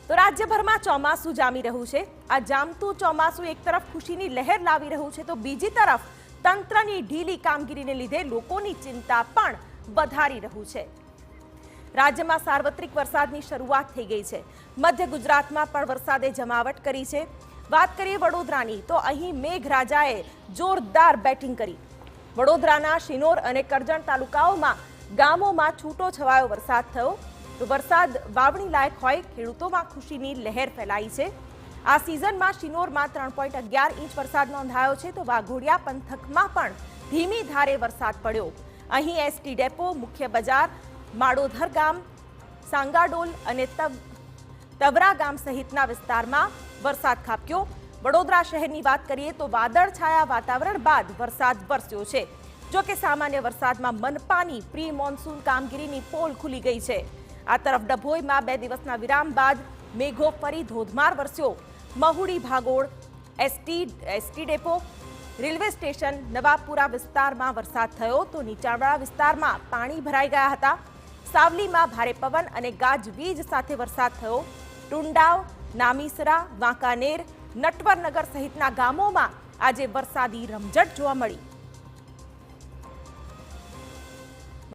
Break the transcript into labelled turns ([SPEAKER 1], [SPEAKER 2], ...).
[SPEAKER 1] તો રાજ્યભરમાં ચોમાસું જામી રહ્યું છે। આ જામતું ચોમાસું એક તરફ ખુશીની લહેર લાવી રહ્યું છે, તો બીજી તરફ તંત્રની ઢીલી કામગીરીને લીધે લોકોની ચિંતા પણ વધારી રહ્યું છે। રાજ્યમાં સાર્વત્રિક વરસાદની શરૂઆત થઈ ગઈ છે। મધ્ય ગુજરાતમાં પણ વરસાદે જમાવટ કરી છે। વાત કરીએ વડોદરાની, તો અહીં મેઘરાજાએ જોરદાર બેટિંગ કરી। વડોદરાના શિનોર અને કરજણ તાલુકાઓમાં ગામોમાં છૂટો છવાયો વરસાદ થયો। તો વરસાદ વાવણી લાયક હોય, ખેડૂતોમાં ખુશીની લહેર ફેલાઈ છે। આ સિઝનમાં શિનોરમાં 3.11 ઇંચ વરસાદ નોંધાયો છે, તો વાઘોડિયા પંથકમાં પણ ધીમી ધારે વરસાદ પડ્યો। અહીં એસટી ડેપો, મુખ્ય બજાર, માળોધર ગામ, સાંગાડોલ અને તવરા ગામ સહિતના વિસ્તારમાં વરસાદ ખાબક્યો। વડોદરા શહેરની વાત કરીએ તો વાદળછાયા વાતાવરણ બાદ વરસાદ વરસ્યો છે। જો કે સામાન્ય વરસાદમાં મનપાની પ્રી મોન્સૂન કામગીરીની પોલ ખુલી ગઈ છે। આ તરફ ડભોઈમાં 2 દિવસના વિરામ બાદ મેઘો ફરી ધોધમાર વરસ્યો। મહુડી, ભાગોળ, ST depot, railway station, Navapura વિસ્તારમાં વરસાદ થયો, તો નીચાણવાળા વિસ્તારમાં પાણી ભરાઈ ગયા હતા। સાવલીમાં ભારે પવન અને ગાજવીજ સાથે વરસાદ થયો। ટુંડાવ, નામીસરા, વાંકાનેર, નટવરનગર સહિતના ગામોમાં આજે વરસાદી રમઝટ જોવા મળી।